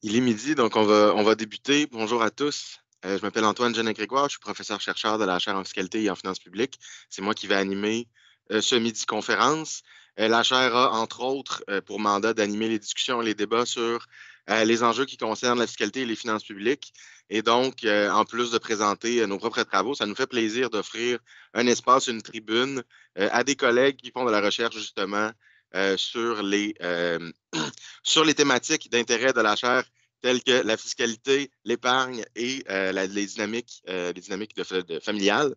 Il est midi, donc on va débuter. Bonjour à tous. Je m'appelle Antoine Jeannet-Grégoire, je suis professeur-chercheur de la chaire en fiscalité et en finances publiques. C'est moi qui vais animer ce midi conférence. La chaire a, entre autres, pour mandat d'animer les discussions et les débats sur les enjeux qui concernent la fiscalité et les finances publiques. Et donc, en plus de présenter nos propres travaux, ça nous fait plaisir d'offrir un espace, une tribune à des collègues qui font de la recherche justement sur sur les thématiques d'intérêt de la chaire telles que la fiscalité, l'épargne et les dynamiques familiales.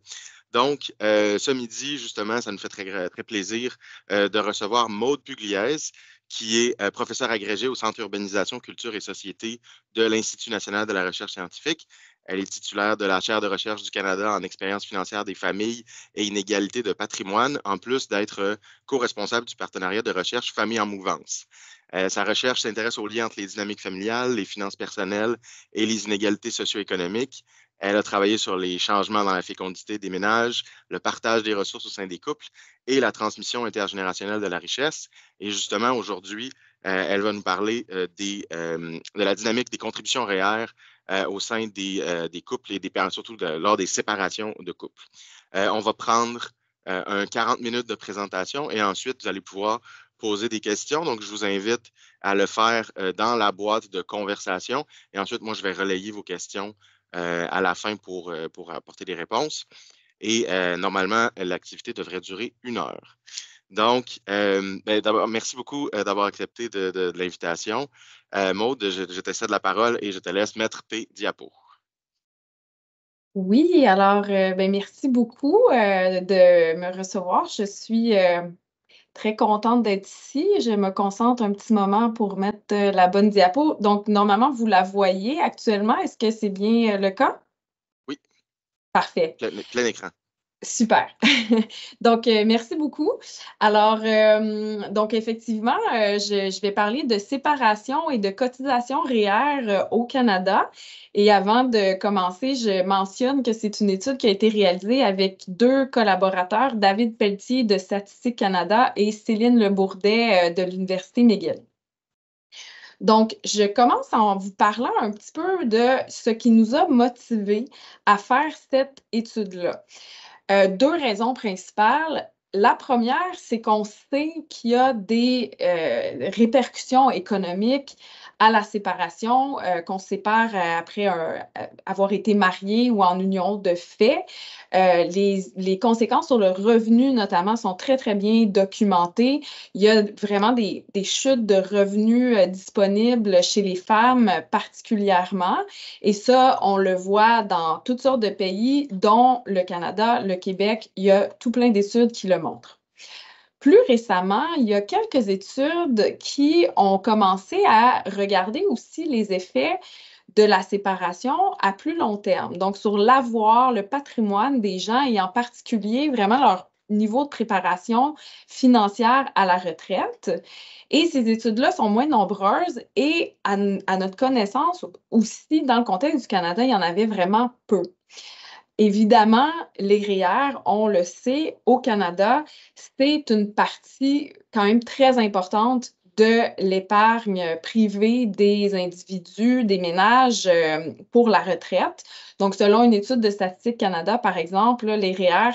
Donc, ce midi, justement, ça nous fait très plaisir de recevoir Maude Pugliese, qui est professeure agrégée au Centre Urbanisation, Culture et Société de l'Institut national de la recherche scientifique. Elle est titulaire de la chaire de recherche du Canada en expérience financière des familles et inégalité de patrimoine, en plus d'être co-responsable du partenariat de recherche Famille en mouvance. Sa recherche s'intéresse aux liens entre les dynamiques familiales, les finances personnelles et les inégalités socio-économiques. Elle a travaillé sur les changements dans la fécondité des ménages, le partage des ressources au sein des couples et la transmission intergénérationnelle de la richesse. Et justement, aujourd'hui, elle va nous parler de la dynamique des contributions REER au sein des couples et des parents, surtout lors des séparations de couples. On va prendre un 40 minutes de présentation et ensuite, vous allez pouvoir poser des questions. Donc, je vous invite à le faire dans la boîte de conversation. Et ensuite, moi, je vais relayer vos questions à la fin pour apporter des réponses. Et normalement, l'activité devrait durer 1 heure. Donc, d'abord, merci beaucoup d'avoir accepté de l'invitation. Maude, je te cède la parole et je te laisse mettre tes diapos. Oui, alors, merci beaucoup de me recevoir. Je suis très contente d'être ici. Je me concentre un petit moment pour mettre la bonne diapo. Donc, normalement, vous la voyez actuellement. Est-ce que c'est bien le cas? Oui, Parfait. plein écran. Super. Donc, merci beaucoup. Alors, donc effectivement, je vais parler de séparation et de cotisation REER au Canada. Et avant de commencer, je mentionne que c'est une étude qui a été réalisée avec 2 collaborateurs, David Pelletier de Statistique Canada et Céline Lebourdet de l'Université McGill. Donc, je commence en vous parlant un petit peu de ce qui nous a motivés à faire cette étude-là. 2 raisons principales. La première, c'est qu'on sait qu'il y a des répercussions économiques à la séparation, qu'on se sépare après avoir été marié ou en union de fait. Les conséquences sur le revenu, notamment, sont très, très bien documentées. Il y a vraiment des chutes de revenus disponibles chez les femmes particulièrement. Et ça, on le voit dans toutes sortes de pays, dont le Canada, le Québec. Il y a tout plein d'études qui le montrent. Plus récemment, il y a quelques études qui ont commencé à regarder aussi les effets de la séparation à plus long terme, donc sur l'avoir, le patrimoine des gens et en particulier vraiment leur niveau de préparation financière à la retraite. Et ces études-là sont moins nombreuses et à notre connaissance aussi, dans le contexte du Canada, il y en avait vraiment peu. Évidemment, les REER, on le sait, au Canada, c'est une partie quand même très importante de l'épargne privée des individus, des ménages pour la retraite. Donc, selon une étude de Statistique Canada, par exemple, là, les REER,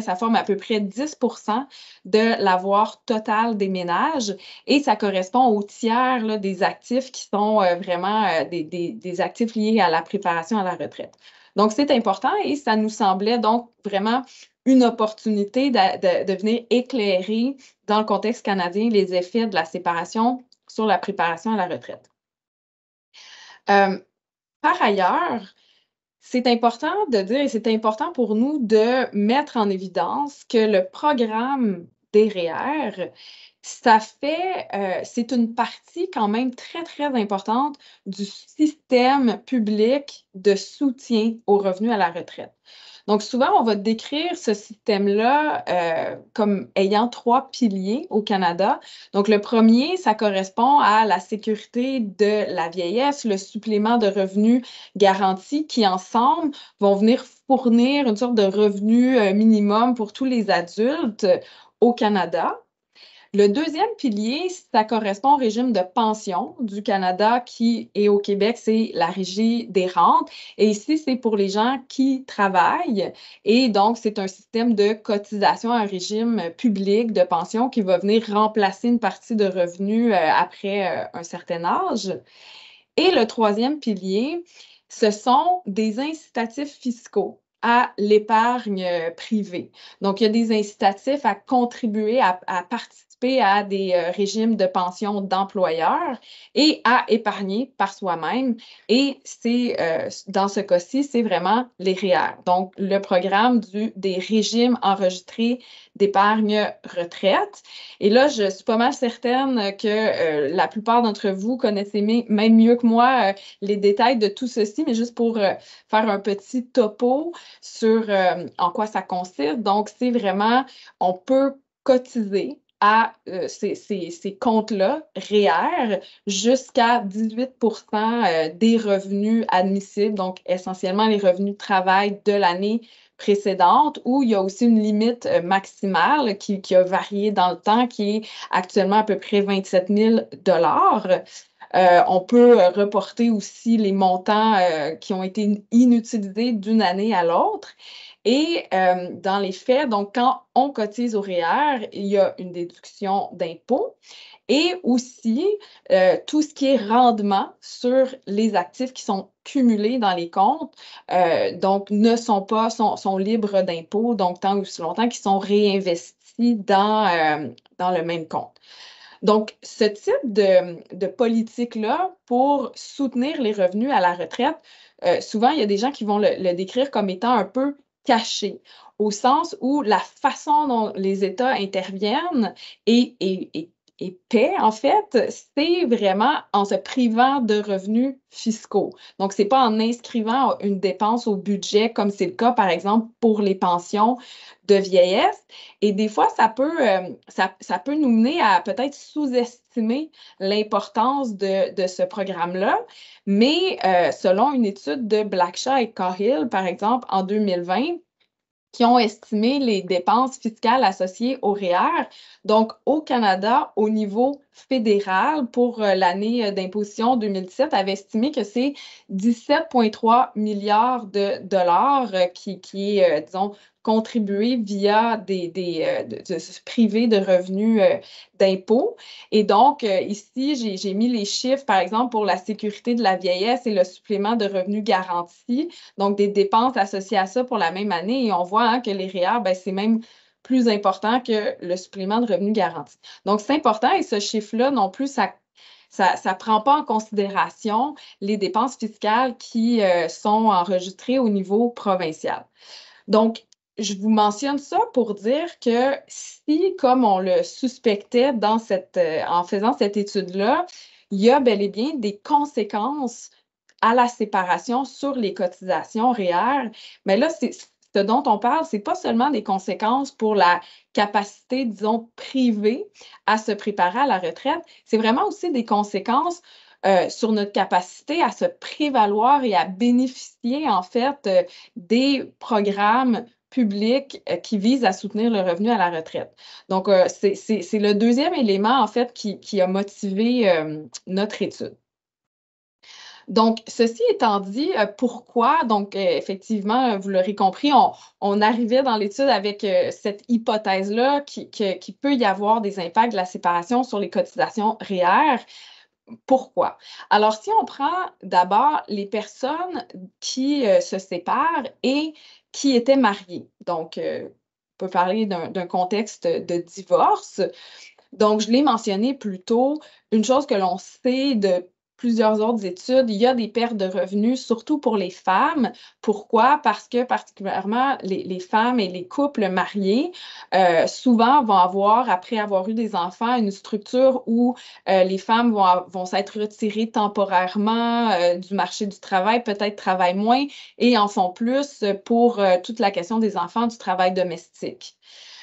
ça forme à peu près 10% de l'avoir total des ménages et ça correspond au tiers là, des actifs qui sont vraiment des actifs liés à la préparation à la retraite. Donc, c'est important et ça nous semblait donc vraiment une opportunité de venir éclairer dans le contexte canadien les effets de la séparation sur la préparation à la retraite. Par ailleurs, c'est important de dire et c'est important pour nous de mettre en évidence que le programme des REER, c'est une partie quand même très, très importante du système public de soutien aux revenus à la retraite. Donc, souvent, on va décrire ce système-là comme ayant 3 piliers au Canada. Donc, le premier, ça correspond à la sécurité de la vieillesse, le supplément de revenus garanti qui, ensemble, vont venir fournir une sorte de revenu minimum pour tous les adultes au Canada. Le deuxième pilier, ça correspond au régime de pension du Canada qui est au Québec, c'est la régie des rentes. Et ici, c'est pour les gens qui travaillent. Et donc, c'est un système de cotisation, un régime public de pension qui va venir remplacer une partie de revenus après un certain âge. Et le troisième pilier, ce sont des incitatifs fiscaux à l'épargne privée. Donc, il y a des incitatifs à contribuer, à participer à des régimes de pension d'employeurs et à épargner par soi-même. Et c'est, dans ce cas-ci, c'est vraiment les REER. Donc, le programme des régimes enregistrés d'épargne retraite. Et là, je suis pas mal certaine que la plupart d'entre vous connaissez même mieux que moi les détails de tout ceci, mais juste pour faire un petit topo sur en quoi ça consiste. Donc, c'est vraiment, on peut cotiser à ces comptes-là, REER, jusqu'à 18 des revenus admissibles, donc essentiellement les revenus de travail de l'année précédente, où il y a aussi une limite maximale qui a varié dans le temps, qui est actuellement à peu près 27 000 on peut reporter aussi les montants qui ont été inutilisés d'une année à l'autre. Et dans les faits, donc quand on cotise au REER, il y a une déduction d'impôt et aussi tout ce qui est rendement sur les actifs qui sont cumulés dans les comptes, donc ne sont pas, sont libres d'impôt, donc tant ou aussi longtemps qu'ils sont réinvestis dans le même compte. Donc, ce type de politique-là pour soutenir les revenus à la retraite, souvent, il y a des gens qui vont le décrire comme étant un peu caché, au sens où la façon dont les États interviennent et paient, en fait, c'est vraiment en se privant de revenus fiscaux. Donc, ce n'est pas en inscrivant une dépense au budget, comme c'est le cas, par exemple, pour les pensions de vieillesse. Et des fois, ça peut nous mener à peut-être sous-estimer l'importance de ce programme-là. Mais selon une étude de Blackshaw et Cahill, par exemple, en 2020, qui ont estimé les dépenses fiscales associées au REER. Donc, au Canada, au niveau fédéral, pour l'année d'imposition 2017, avait estimé que c'est 17,3 milliards de dollars qui est, disons, contribué via de se priver de revenus d'impôts. Et donc, ici, j'ai mis les chiffres, par exemple, pour la sécurité de la vieillesse et le supplément de revenus garanti, donc des dépenses associées à ça pour la même année. Et on voit que les REER, ben, c'est même plus important que le supplément de revenus garanti. Donc, c'est important et ce chiffre-là non plus, ça ne prend pas en considération les dépenses fiscales qui sont enregistrées au niveau provincial. Donc, je vous mentionne ça pour dire que si, comme on le suspectait en faisant cette étude-là, il y a bel et bien des conséquences à la séparation sur les cotisations REER, mais là, ce dont on parle, ce n'est pas seulement des conséquences pour la capacité, disons, privée à se préparer à la retraite, c'est vraiment aussi des conséquences sur notre capacité à se prévaloir et à bénéficier, en fait, des programmes publics qui visent à soutenir le revenu à la retraite. Donc, c'est le deuxième élément, en fait, qui a motivé notre étude. Donc, ceci étant dit, pourquoi? Donc, effectivement, vous l'aurez compris, on arrivait dans l'étude avec cette hypothèse-là qui peut y avoir des impacts de la séparation sur les cotisations REER. Pourquoi? Alors, si on prend d'abord les personnes qui se séparent et qui étaient mariées, donc on peut parler d'un contexte de divorce. Donc, je l'ai mentionné plus tôt, une chose que l'on sait de plusieurs autres études, il y a des pertes de revenus, surtout pour les femmes. Pourquoi? Parce que particulièrement les femmes et les couples mariés, souvent vont avoir, après avoir eu des enfants, une structure où les femmes vont s'être retirées temporairement du marché du travail, peut-être travaillent moins et en font plus pour toute la question des enfants, du travail domestique.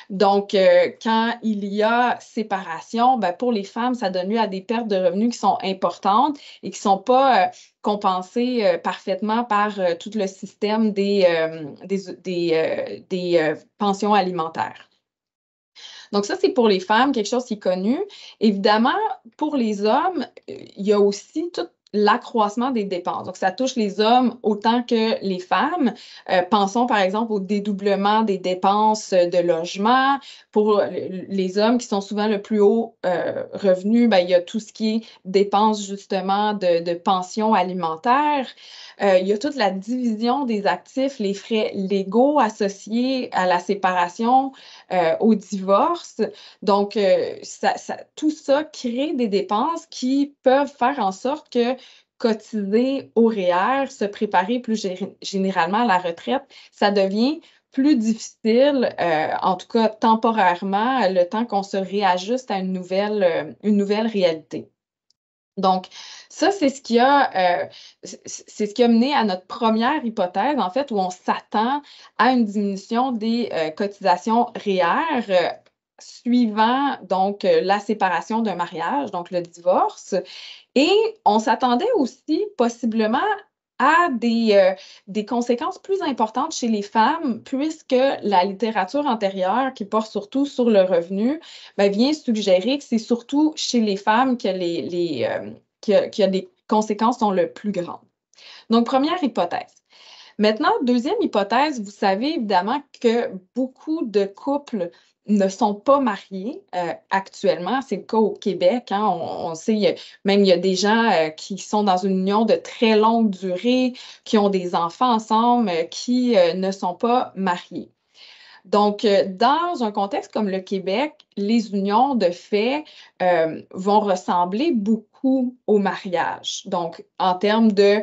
Donc, quand il y a séparation, ben, pour les femmes, ça donne lieu à des pertes de revenus qui sont importantes et qui ne sont pas compensées parfaitement par tout le système des pensions alimentaires. Donc ça, c'est pour les femmes, quelque chose qui est connu. Évidemment, pour les hommes, il y a aussi tout l'accroissement des dépenses. Donc, ça touche les hommes autant que les femmes. Pensons par exemple au dédoublement des dépenses de logement. Pour les hommes qui sont souvent le plus haut revenu, ben, il y a tout ce qui est dépenses justement de pension alimentaire. Il y a toute la division des actifs, les frais légaux associés à la séparation, au divorce. Donc, tout ça crée des dépenses qui peuvent faire en sorte que cotiser au REER, se préparer plus généralement à la retraite, ça devient plus difficile, en tout cas temporairement, le temps qu'on se réajuste à une nouvelle réalité. Donc, ça, c'est ce qui a mené à notre première hypothèse, en fait, où on s'attend à une diminution des cotisations REER suivant donc la séparation d'un mariage, donc le divorce. Et on s'attendait aussi possiblement à des conséquences plus importantes chez les femmes, puisque la littérature antérieure, qui porte surtout sur le revenu, ben, vient suggérer que c'est surtout chez les femmes que qu'il y a des conséquences sont le plus grandes. Donc, première hypothèse. Maintenant, deuxième hypothèse, vous savez évidemment que beaucoup de couples ne sont pas mariés actuellement. C'est le cas au Québec. Hein. On sait, même il y a des gens qui sont dans une union de très longue durée, qui ont des enfants ensemble, qui ne sont pas mariés. Donc, dans un contexte comme le Québec, les unions de fait vont ressembler beaucoup au mariage. Donc, en termes de,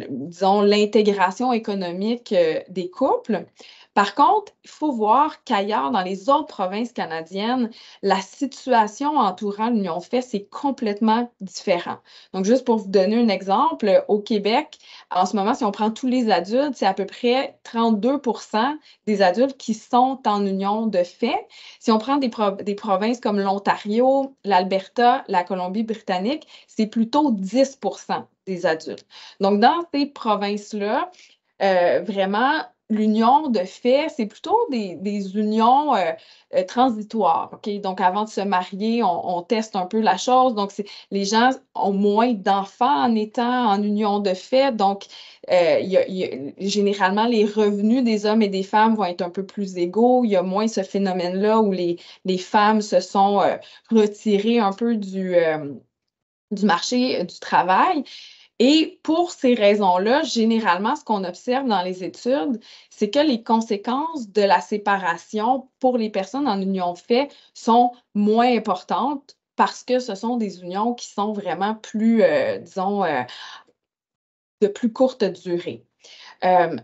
disons, l'intégration économique des couples. Par contre, il faut voir qu'ailleurs, dans les autres provinces canadiennes, la situation entourant l'union de fait, c'est complètement différent. Donc, juste pour vous donner un exemple, au Québec, en ce moment, si on prend tous les adultes, c'est à peu près 32% des adultes qui sont en union de fait. Si on prend des provinces comme l'Ontario, l'Alberta, la Colombie-Britannique, c'est plutôt 10% des adultes. Donc, dans ces provinces-là, vraiment, l'union de fait, c'est plutôt des unions transitoires. OK? Donc, avant de se marier, on teste un peu la chose. Donc, les gens ont moins d'enfants en étant en union de fait. Donc, généralement, les revenus des hommes et des femmes vont être un peu plus égaux. Il y a moins ce phénomène-là où les femmes se sont retirées un peu du marché du travail. Et pour ces raisons-là, généralement, ce qu'on observe dans les études, c'est que les conséquences de la séparation pour les personnes en union de fait sont moins importantes parce que ce sont des unions qui sont vraiment plus, disons, de plus courte durée.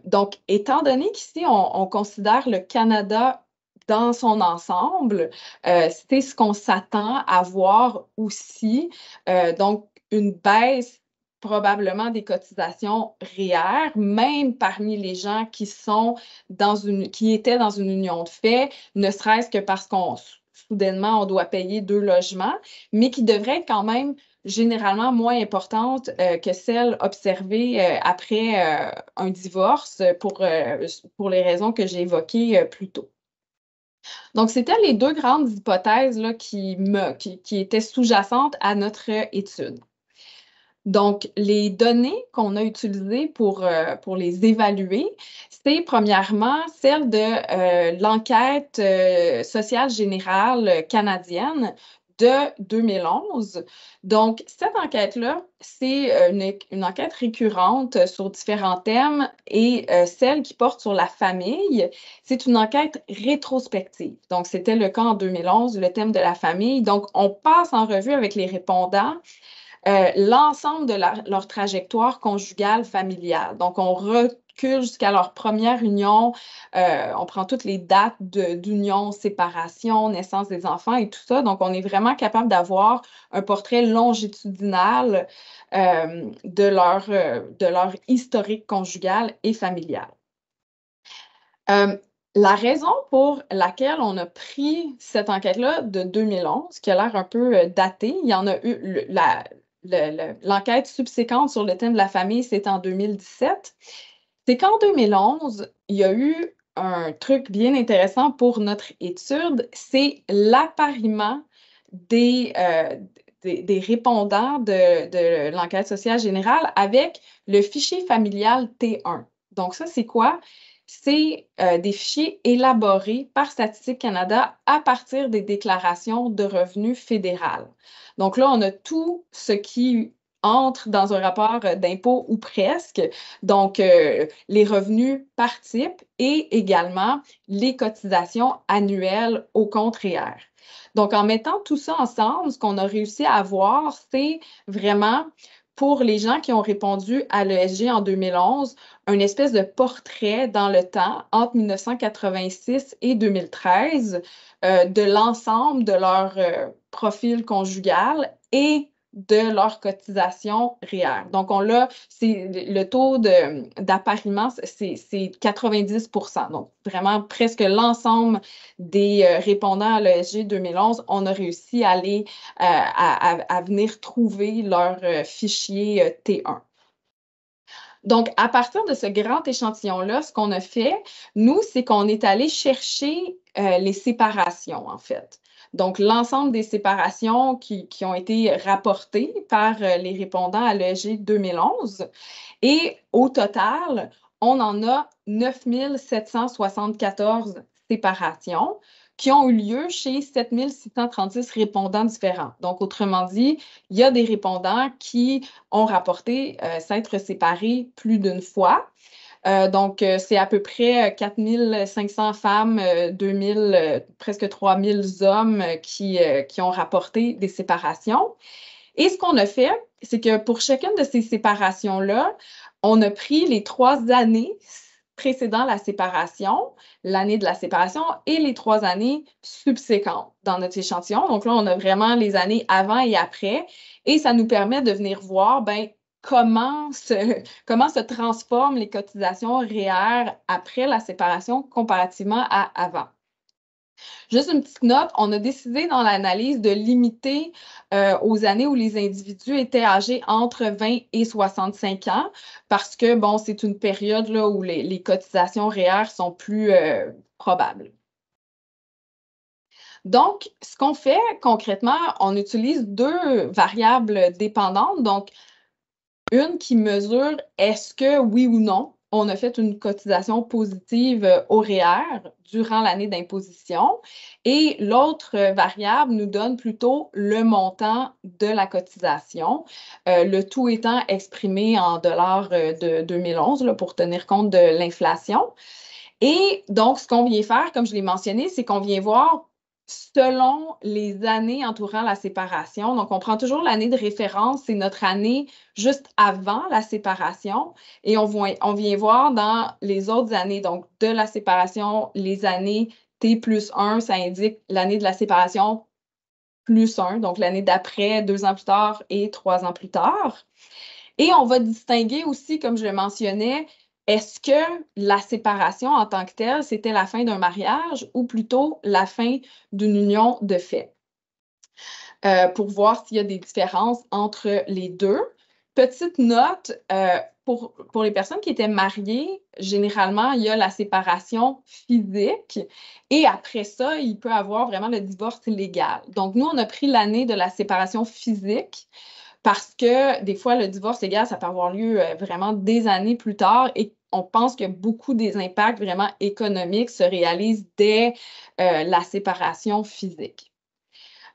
Donc, étant donné qu'ici, on considère le Canada dans son ensemble, c'est ce qu'on s'attend à voir aussi. Donc, une baisse probablement des cotisations REER, même parmi les gens qui étaient dans une union de fait, ne serait-ce que parce qu'on soudainement, on doit payer 2 logements, mais qui devraient être quand même généralement moins importante que celle observée après un divorce pour les raisons que j'ai évoquées plus tôt. Donc, c'était les deux grandes hypothèses là, qui étaient sous-jacentes à notre étude. Donc, les données qu'on a utilisées pour les évaluer, c'est premièrement celle de l'enquête sociale générale canadienne de 2011. Donc, cette enquête-là, c'est une enquête récurrente sur différents thèmes et celle qui porte sur la famille, c'est une enquête rétrospective. Donc, c'était le cas en 2011, le thème de la famille. Donc, on passe en revue avec les répondants l'ensemble de leur trajectoire conjugale familiale. Donc, on recule jusqu'à leur première union, on prend toutes les dates d'union, séparation, naissance des enfants et tout ça. Donc, on est vraiment capable d'avoir un portrait longitudinal de leur historique conjugal et familial. La raison pour laquelle on a pris cette enquête-là de 2011, qui a l'air un peu datée, il y en a eu l'enquête subséquente sur le thème de la famille, c'est en 2017. C'est qu'en 2011, il y a eu un truc bien intéressant pour notre étude, c'est l'appariement des répondants de l'enquête sociale générale avec le fichier familial T1. Donc, ça, c'est quoi? C'est des fichiers élaborés par Statistique Canada à partir des déclarations de revenus fédérales. Donc là, on a tout ce qui entre dans un rapport d'impôt ou presque, donc les revenus par type et également les cotisations annuelles au compte REER. Donc, en mettant tout ça ensemble, ce qu'on a réussi à avoir, c'est vraiment, pour les gens qui ont répondu à l'ESG en 2011, une espèce de portrait dans le temps entre 1986 et 2013 de l'ensemble de leur profil conjugal et de leur cotisation REER. Donc, le taux d'appariement, c'est 90%. Donc, vraiment, presque l'ensemble des répondants à l'ESG 2011, on a réussi à venir trouver leur fichier T1. Donc, à partir de ce grand échantillon-là, ce qu'on a fait, nous, c'est qu'on est allé chercher les séparations, en fait. Donc, l'ensemble des séparations qui ont été rapportées par les répondants à l'ESG 2011. Et au total, on en a 9 774 séparations qui ont eu lieu chez 7 636 répondants différents. Donc, autrement dit, il y a des répondants qui ont rapporté s'être séparés plus d'une fois. Donc, c'est à peu près 4 500 femmes, presque 3 000 hommes qui ont rapporté des séparations. Et ce qu'on a fait, c'est que pour chacune de ces séparations-là, on a pris les 3 années précédant la séparation, l'année de la séparation et les 3 années subséquentes dans notre échantillon. Donc là, on a vraiment les années avant et après et ça nous permet de venir voir comment se transforment les cotisations REER après la séparation comparativement à avant. Juste une petite note, on a décidé dans l'analyse de limiter aux années où les individus étaient âgés entre 20 et 65 ans parce que, bon, c'est une période là, où les cotisations REER sont plus probables. Donc, ce qu'on fait concrètement, on utilise 2 variables dépendantes. Donc, une qui mesure est-ce que, oui ou non, on a fait une cotisation positive au REER durant l'année d'imposition. Et l'autre variable nous donne plutôt le montant de la cotisation, le tout étant exprimé en dollars de 2011 là, pour tenir compte de l'inflation. Et donc, ce qu'on vient faire, comme je l'ai mentionné, c'est qu'on vient voir selon les années entourant la séparation. Donc, on prend toujours l'année de référence, c'est notre année juste avant la séparation. Et on vient voir dans les autres années, donc de la séparation, les années T+1, ça indique l'année de la séparation +1, donc l'année d'après, 2 ans plus tard et 3 ans plus tard. Et on va distinguer aussi, comme je le mentionnais, est-ce que la séparation en tant que telle, c'était la fin d'un mariage ou plutôt la fin d'une union de fait? Pour voir s'il y a des différences entre les deux. Petite note, pour les personnes qui étaient mariées, généralement, il y a la séparation physique et après ça, il peut y avoir vraiment le divorce légal. Donc, nous, on a pris l'année de la séparation physique parce que des fois, le divorce légal, ça peut avoir lieu vraiment des années plus tard et on pense que beaucoup des impacts vraiment économiques se réalisent dès la séparation physique.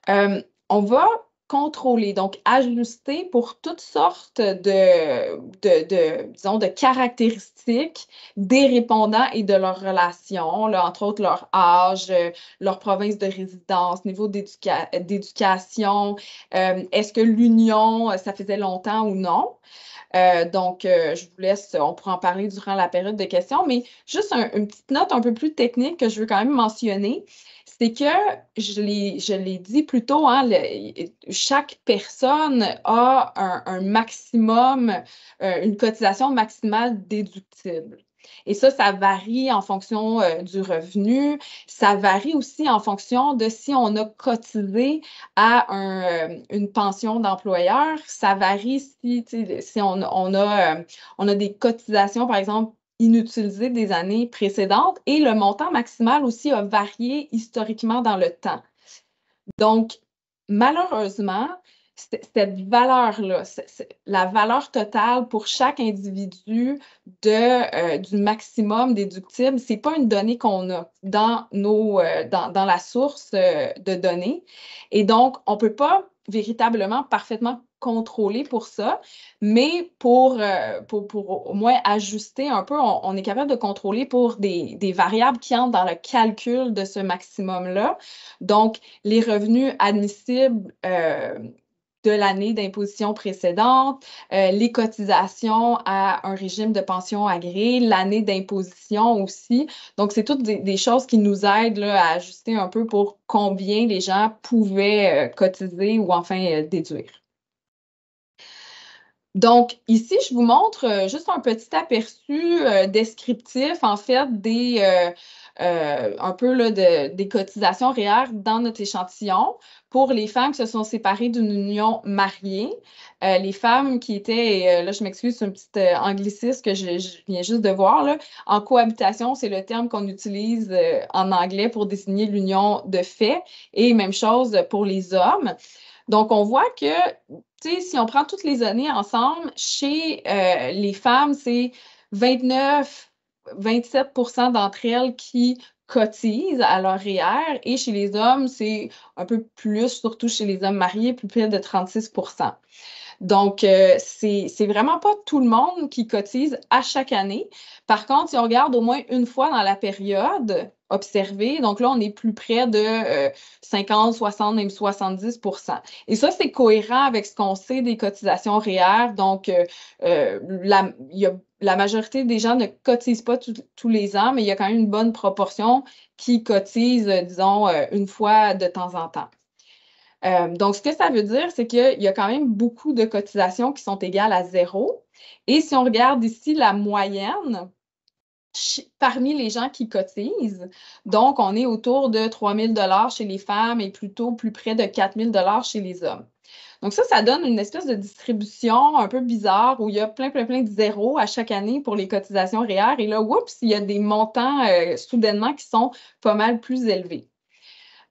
On va contrôler, donc ajuster pour toutes sortes disons, de caractéristiques des répondants et de leurs relations, là, entre autres leur âge, leur province de résidence, niveau d'éducation, est-ce que l'union, ça faisait longtemps ou non? Donc, je vous laisse, on pourra en parler durant la période de questions, mais juste une petite note un peu plus technique que je veux quand même mentionner, c'est que, je l'ai dit plus tôt, hein, chaque personne a un maximum, une cotisation maximale déductible. Et ça varie en fonction du revenu. Ça varie aussi en fonction de si on a cotisé à une pension d'employeur. Ça varie si on a des cotisations, par exemple, inutilisé des années précédentes et le montant maximal aussi a varié historiquement dans le temps. Donc, malheureusement, cette valeur-là, la valeur totale pour chaque individu du maximum déductible, ce n'est pas une donnée qu'on a dans la source de données. Et donc, on ne peut pas véritablement parfaitement contrôler pour ça, mais pour au moins ajuster un peu, on est capable de contrôler pour des variables qui entrent dans le calcul de ce maximum-là. Donc, les revenus admissibles de l'année d'imposition précédente, les cotisations à un régime de pension agréé, l'année d'imposition aussi. Donc, c'est toutes des choses qui nous aident là, à ajuster un peu pour combien les gens pouvaient cotiser ou enfin déduire. Donc, ici, je vous montre juste un petit aperçu descriptif, en fait, un peu là, des cotisations REER dans notre échantillon pour les femmes qui se sont séparées d'une union mariée. Les femmes qui étaient, là, je m'excuse, c'est un petit anglicisme que je viens juste de voir, là. En cohabitation, c'est le terme qu'on utilise en anglais pour désigner l'union de fait. Et même chose pour les hommes. Donc, on voit que, tu sais, si on prend toutes les années ensemble, chez les femmes, c'est 29-27% d'entre elles qui cotisent à leur REER et chez les hommes, c'est un peu plus, surtout chez les hommes mariés, plus près de 36%. Donc, c'est vraiment pas tout le monde qui cotise à chaque année. Par contre, si on regarde au moins une fois dans la période observée, donc là, on est plus près de 50, 60, même 70%. Et ça, c'est cohérent avec ce qu'on sait des cotisations REER. Donc, la majorité des gens ne cotisent pas tous les ans, mais il y a quand même une bonne proportion qui cotisent, disons, une fois de temps en temps. Donc, ce que ça veut dire, c'est qu'il y a quand même beaucoup de cotisations qui sont égales à 0. Et si on regarde ici la moyenne, parmi les gens qui cotisent, donc on est autour de 3 000 $ chez les femmes et plutôt plus près de 4 000 $ chez les hommes. Donc ça donne une espèce de distribution un peu bizarre où il y a plein de zéros à chaque année pour les cotisations REER. Et là, oups, il y a des montants soudainement qui sont pas mal plus élevés.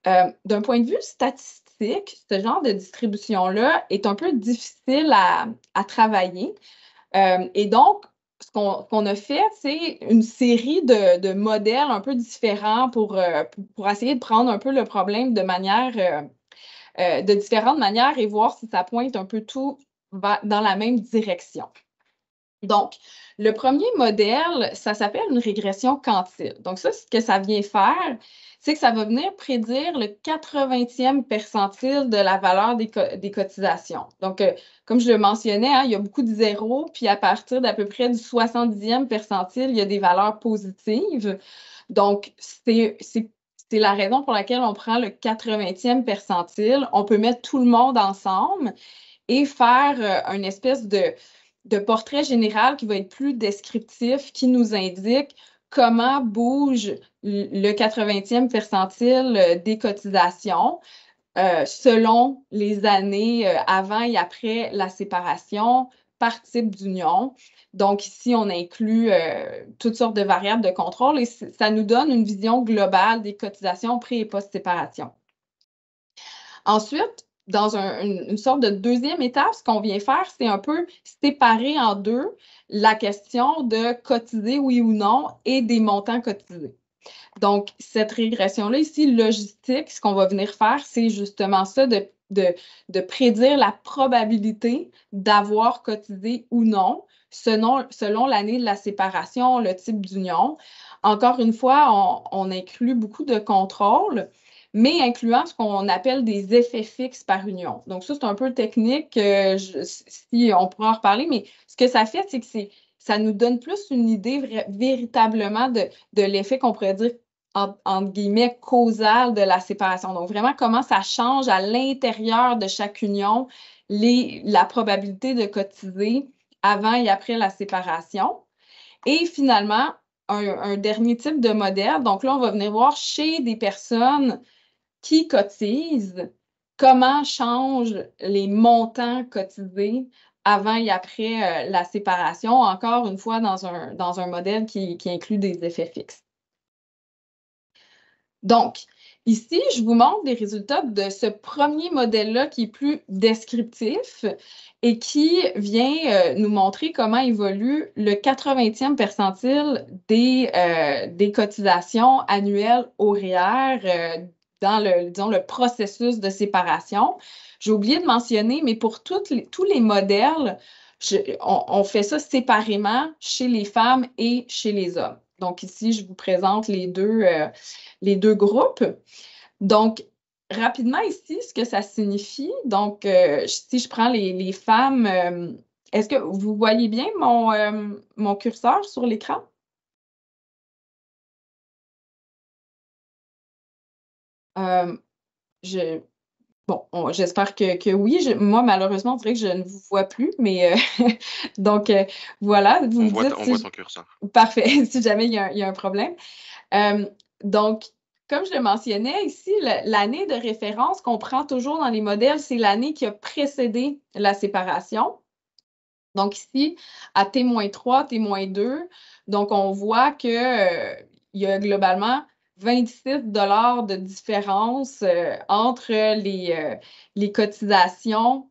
D'un point de vue statistique, ce genre de distribution-là est un peu difficile à travailler. Et donc, ce qu'on a fait, c'est une série de modèles un peu différents pour essayer de prendre un peu le problème de différentes manières et voir si ça pointe un peu tout dans la même direction. Donc, le premier modèle, ça s'appelle une régression quantile. Donc, ça, ce que ça vient faire, c'est que ça va venir prédire le 80e percentile de la valeur des cotisations. Donc, comme je le mentionnais, hein, il y a beaucoup de zéros, puis à partir d'à peu près du 70e percentile, il y a des valeurs positives. Donc, c'est la raison pour laquelle on prend le 80e percentile. On peut mettre tout le monde ensemble et faire une espèce de portrait général qui va être plus descriptif, qui nous indique comment bouge le 80e percentile des cotisations selon les années avant et après la séparation par type d'union. Donc ici, on inclut toutes sortes de variables de contrôle et ça nous donne une vision globale des cotisations pré- et post-séparation. Ensuite, dans une sorte de deuxième étape, ce qu'on vient faire, c'est un peu séparer en deux la question de cotiser oui ou non et des montants cotisés. Donc, cette régression-là ici, logistique, ce qu'on va venir faire, c'est justement ça, de prédire la probabilité d'avoir cotisé ou non selon l'année de la séparation, le type d'union. Encore une fois, on inclut beaucoup de contrôles, mais incluant ce qu'on appelle des effets fixes par union. Donc, ça, c'est un peu technique, si on pourra en reparler, mais ce que ça fait, c'est que ça nous donne plus une idée véritablement de l'effet qu'on pourrait dire, entre guillemets, causal de la séparation. Donc, vraiment, comment ça change à l'intérieur de chaque union la probabilité de cotiser avant et après la séparation. Et finalement, un dernier type de modèle. Donc là, on va venir voir chez des personnes qui cotisent, comment changent les montants cotisés avant et après la séparation, encore une fois dans un modèle qui inclut des effets fixes. Donc, ici, je vous montre des résultats de ce premier modèle-là qui est plus descriptif et qui vient nous montrer comment évolue le 80e percentile des cotisations annuelles au REER dans disons, le processus de séparation. J'ai oublié de mentionner, mais pour tous les modèles, on fait ça séparément chez les femmes et chez les hommes. Donc ici, je vous présente les deux groupes. Donc, rapidement ici, ce que ça signifie, donc si je prends les femmes, est-ce que vous voyez bien mon curseur sur l'écran? Bon, j'espère que oui. Moi, malheureusement, on dirait que je ne vous vois plus, mais donc voilà, vous me dites On voit ton curseur. Parfait, si jamais il y a un problème. Donc, comme je le mentionnais ici, l'année de référence qu'on prend toujours dans les modèles, c'est l'année qui a précédé la séparation. Donc ici, à T-3, T-2, donc on voit qu'il y a globalement 26 $ de différence entre les cotisations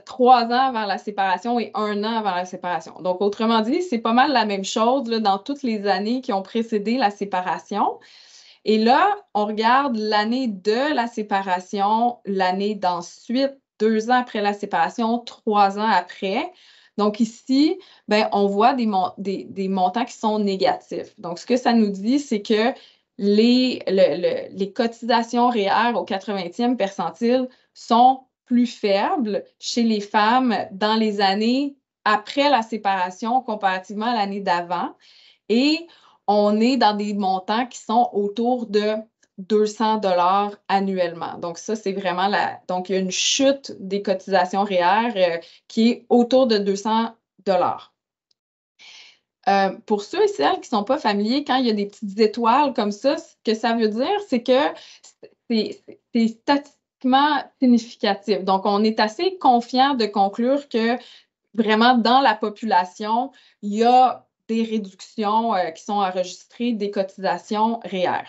3 ans avant la séparation et 1 an avant la séparation. Donc, autrement dit, c'est pas mal la même chose là, dans toutes les années qui ont précédé la séparation. Et là, on regarde l'année de la séparation, l'année d'ensuite, 2 ans après la séparation, 3 ans après. Donc ici, ben, on voit des montants qui sont négatifs. Donc, ce que ça nous dit, c'est que les cotisations REER au 80e percentile sont plus faibles chez les femmes dans les années après la séparation comparativement à l'année d'avant. Et on est dans des montants qui sont autour de 200 $ annuellement. Donc, ça, c'est vraiment Donc, il y a une chute des cotisations REER qui est autour de 200 $. Pour ceux et celles qui ne sont pas familiers, quand il y a des petites étoiles comme ça, ce que ça veut dire, c'est que c'est statistiquement significatif. Donc, on est assez confiant de conclure que vraiment, dans la population, il y a des réductions qui sont enregistrées des cotisations REER.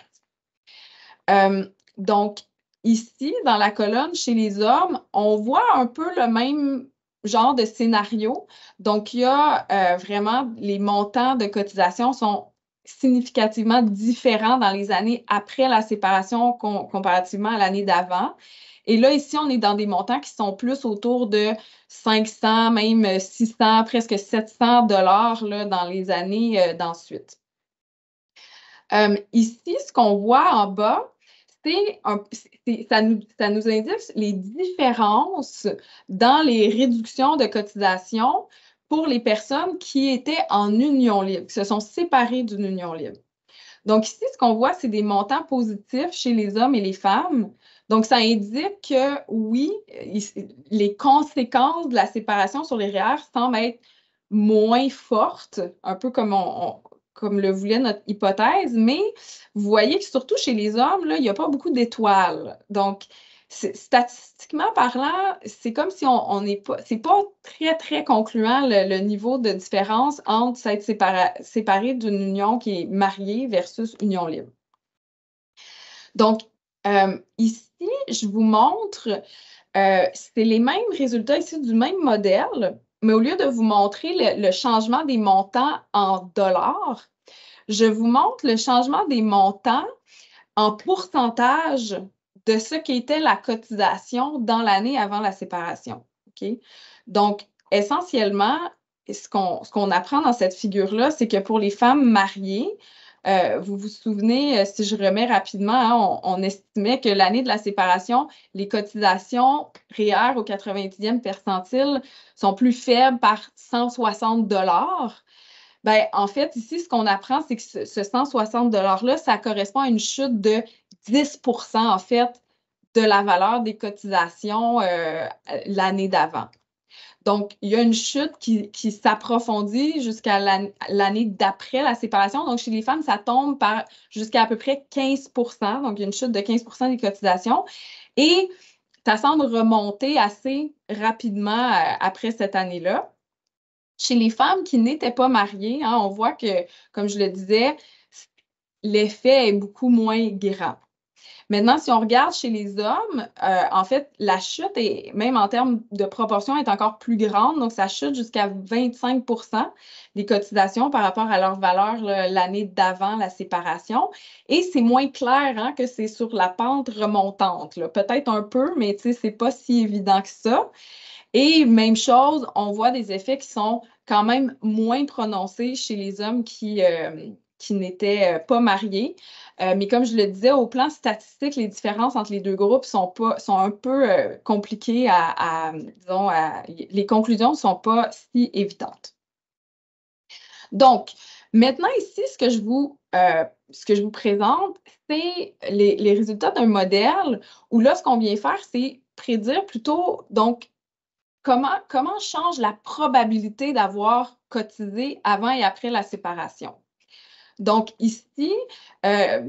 Donc, ici, dans la colonne chez les hommes, on voit un peu le même genre de scénario. Donc, il y a vraiment les montants de cotisation sont significativement différents dans les années après la séparation comparativement à l'année d'avant. Et là, ici, on est dans des montants qui sont plus autour de 500, même 600, presque 700 $ là, dans les années d'ensuite. Ici, ce qu'on voit en bas, ça nous indique les différences dans les réductions de cotisation pour les personnes qui étaient en union libre, qui se sont séparées d'une union libre. Donc ici, ce qu'on voit, c'est des montants positifs chez les hommes et les femmes. Donc, ça indique que oui, les conséquences de la séparation sur les REER semblent être moins fortes, un peu comme le voulait notre hypothèse, mais vous voyez que surtout chez les hommes, là, il n'y a pas beaucoup d'étoiles. Donc, statistiquement parlant, c'est comme si on n'est pas, c'est pas très, très concluant le niveau de différence entre s'être séparé d'une union qui est mariée versus union libre. Donc, ici, je vous montre, c'est les mêmes résultats ici du même modèle, mais au lieu de vous montrer le changement des montants en dollars, je vous montre le changement des montants en pourcentage de ce qu'était la cotisation dans l'année avant la séparation. Okay? Donc, essentiellement, ce qu'on apprend dans cette figure-là, c'est que pour les femmes mariées, vous vous souvenez, si je remets rapidement, hein, on estimait que l'année de la séparation, les cotisations REER au 90e percentile sont plus faibles par 160 $. Ben, en fait, ici, ce qu'on apprend, c'est que ce 160 $-là, ça correspond à une chute de 10 % en fait, de la valeur des cotisations l'année d'avant. Donc, il y a une chute qui s'approfondit jusqu'à l'année d'après la séparation. Donc, chez les femmes, ça tombe jusqu'à à peu près 15 %. Donc, il y a une chute de 15 % des cotisations. Et ça semble remonter assez rapidement après cette année-là. Chez les femmes qui n'étaient pas mariées, hein, on voit que, comme je le disais, l'effet est beaucoup moins grand. Maintenant, si on regarde chez les hommes, en fait, la chute, est, même en termes de proportion, est encore plus grande. Donc, ça chute jusqu'à 25 des cotisations par rapport à leur valeur l'année d'avant la séparation. Et c'est moins clair hein, que c'est sur la pente remontante. Peut-être un peu, mais c'est pas si évident que ça. Et même chose, on voit des effets qui sont quand même moins prononcés chez les hommes qui n'étaient pas mariés. Mais comme je le disais, au plan statistique, les différences entre les deux groupes sont un peu compliquées disons, les conclusions ne sont pas si évidentes. Donc, maintenant ici, ce que je vous présente, c'est les résultats d'un modèle où là, ce qu'on vient faire, c'est prédire plutôt, donc, comment change la probabilité d'avoir cotisé avant et après la séparation. Donc ici,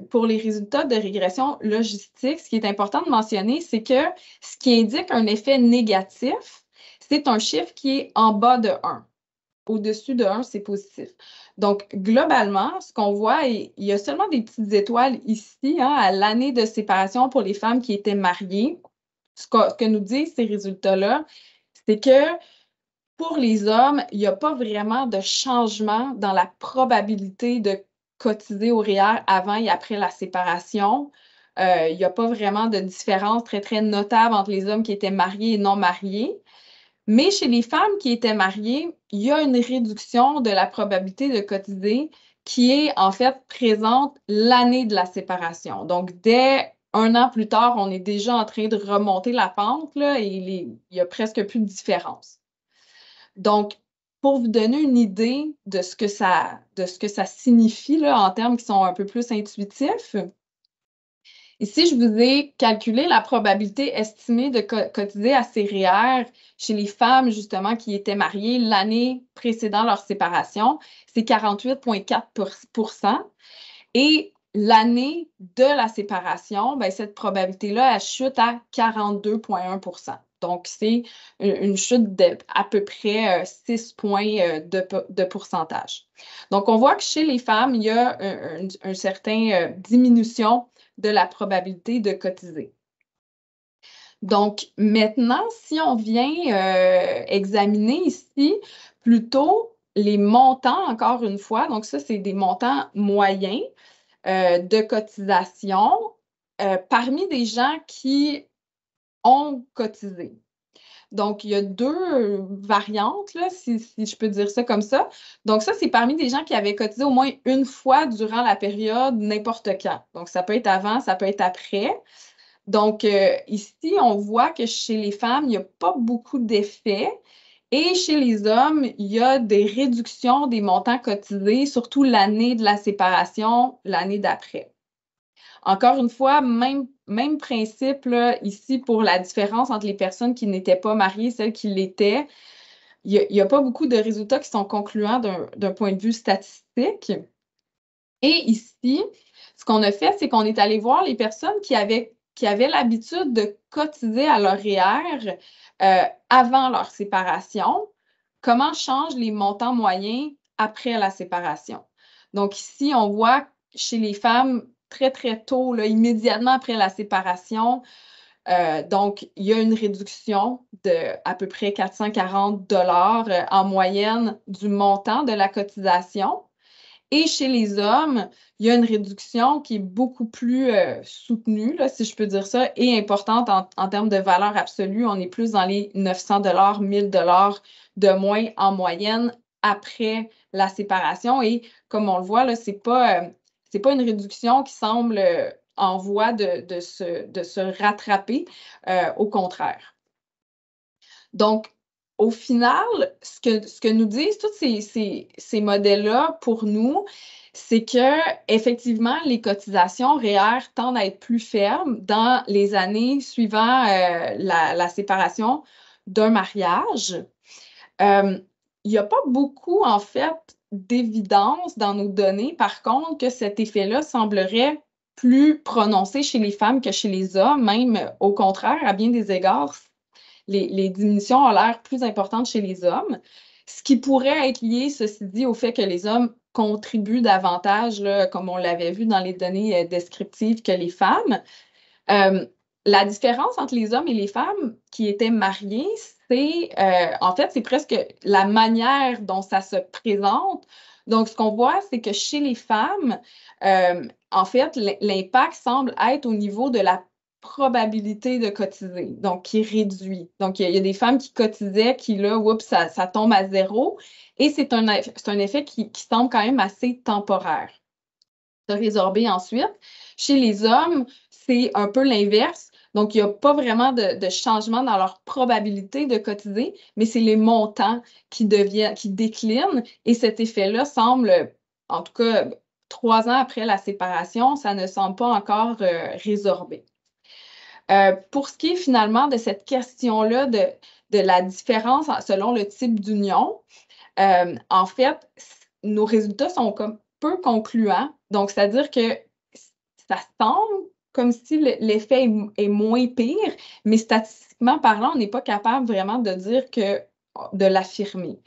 pour les résultats de régression logistique, ce qui est important de mentionner, c'est que ce qui indique un effet négatif, c'est un chiffre qui est en bas de 1. Au-dessus de 1, c'est positif. Donc, globalement, ce qu'on voit, il y a seulement des petites étoiles ici, hein, à l'année de séparation pour les femmes qui étaient mariées. Ce que nous disent ces résultats-là, c'est que pour les hommes, il n'y a pas vraiment de changement dans la probabilité de cotiser au REER avant et après la séparation. Il n'y a pas vraiment de différence très, très notable entre les hommes qui étaient mariés et non mariés. Mais chez les femmes qui étaient mariées, il y a une réduction de la probabilité de cotiser qui est en fait présente l'année de la séparation. Donc, dès 1 an plus tard, on est déjà en train de remonter la pente là, et il n'y a presque plus de différence. Donc, pour vous donner une idée de ce que ça signifie là, en termes qui sont un peu plus intuitifs, ici, je vous ai calculé la probabilité estimée de cotiser à ces REER chez les femmes, justement, qui étaient mariées l'année précédant leur séparation. C'est 48,4 Et l'année de la séparation, ben, cette probabilité-là, elle chute à 42,1 Donc, c'est une chute d'à peu près 6 points de pourcentage. Donc, on voit que chez les femmes, il y a une certaine diminution de la probabilité de cotiser. Donc, maintenant, si on vient examiner ici plutôt les montants, encore une fois, donc ça, c'est des montants moyens de cotisation parmi des gens qui ont cotisé. Donc, il y a deux variantes, là, si je peux dire ça comme ça. Donc, ça, c'est parmi des gens qui avaient cotisé au moins une fois durant la période, n'importe quand. Donc, ça peut être avant, ça peut être après. Donc, ici, on voit que chez les femmes, il n'y a pas beaucoup d'effets. Et chez les hommes, il y a des réductions des montants cotisés, surtout l'année de la séparation, l'année d'après. Encore une fois, même principe là, ici pour la différence entre les personnes qui n'étaient pas mariées et celles qui l'étaient. Il n'y a pas beaucoup de résultats qui sont concluants d'un point de vue statistique. Et ici, ce qu'on a fait, c'est qu'on est allé voir les personnes qui avaient l'habitude de cotiser à leur REER avant leur séparation. Comment changent les montants moyens après la séparation? Donc ici, on voit chez les femmes très, très tôt, là, immédiatement après la séparation, donc il y a une réduction de à peu près 440 en moyenne du montant de la cotisation. Et chez les hommes, il y a une réduction qui est beaucoup plus soutenue, là, si je peux dire ça, et importante en termes de valeur absolue. On est plus dans les 900 1000 de moins en moyenne après la séparation. Et comme on le voit, là, c'est pas une réduction qui semble en voie de se rattraper, au contraire. Donc, au final, ce que nous disent tous ces modèles-là pour nous, c'est que effectivement, les cotisations REER tendent à être plus fermes dans les années suivant la séparation d'un mariage. Il n'y a pas beaucoup, en fait, d'évidence dans nos données, par contre, que cet effet-là semblerait plus prononcée chez les femmes que chez les hommes. Même au contraire, à bien des égards, les diminutions ont l'air plus importantes chez les hommes. Ce qui pourrait être lié, ceci dit, au fait que les hommes contribuent davantage, là, comme on l'avait vu dans les données descriptives, que les femmes. La différence entre les hommes et les femmes qui étaient mariés, c'est en fait, c'est presque la manière dont ça se présente. Donc, ce qu'on voit, c'est que chez les femmes, en fait, l'impact semble être au niveau de la probabilité de cotiser, donc qui réduit. Donc, il y a des femmes qui cotisaient, qui là, oups, ça tombe à zéro. Et c'est un effet qui semble quand même assez temporaire. Se résorber ensuite. Chez les hommes, c'est un peu l'inverse. Donc, il n'y a pas vraiment de changement dans leur probabilité de cotiser, mais c'est les montants qui déclinent. Et cet effet-là semble, en tout cas, 3 ans après la séparation, ça ne semble pas encore résorbé. Pour ce qui est finalement de cette question-là de la différence selon le type d'union, en fait, nos résultats sont comme peu concluants. Donc, c'est-à-dire que ça semble comme si l'effet est moins pire, mais statistiquement parlant, on n'est pas capable vraiment de l'affirmer.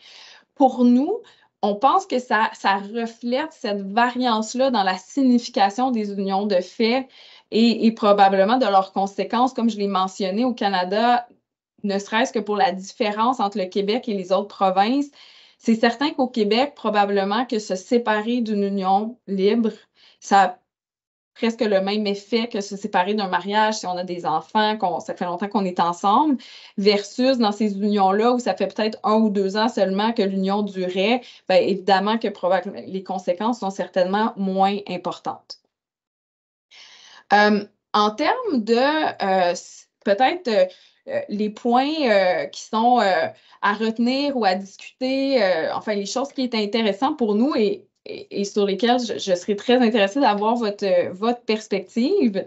Pour nous, on pense que ça reflète cette variance-là dans la signification des unions de fait et probablement de leurs conséquences, comme je l'ai mentionné au Canada, ne serait-ce que pour la différence entre le Québec et les autres provinces. C'est certain qu'au Québec, probablement que se séparer d'une union libre, ça a presque le même effet que se séparer d'un mariage si on a des enfants, ça fait longtemps qu'on est ensemble, versus dans ces unions-là où ça fait peut-être 1 ou 2 ans seulement que l'union durait, bien, évidemment que les conséquences sont certainement moins importantes. En termes de peut-être les points qui sont à retenir ou à discuter, enfin les choses qui étaient intéressantes pour nous et sur lesquelles je serais très intéressée d'avoir votre perspective,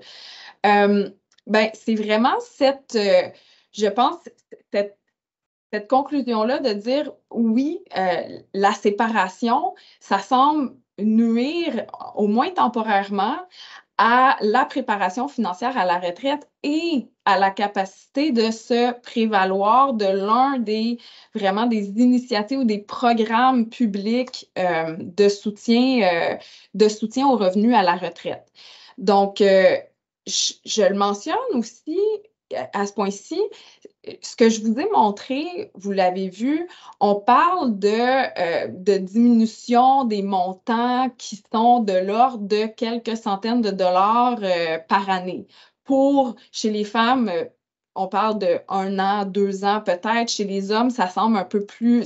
ben, c'est vraiment je pense, cette conclusion-là de dire oui, la séparation, ça semble nuire, au moins temporairement, à la préparation financière à la retraite et à la capacité de se prévaloir de vraiment des initiatives ou des programmes publics de soutien aux revenus à la retraite. Donc, je le mentionne aussi à ce point-ci, ce que je vous ai montré, vous l'avez vu, on parle de diminution des montants qui sont de l'ordre de quelques centaines de dollars par année. Chez les femmes, on parle de 1 an, 2 ans peut-être. Chez les hommes, ça semble un peu plus,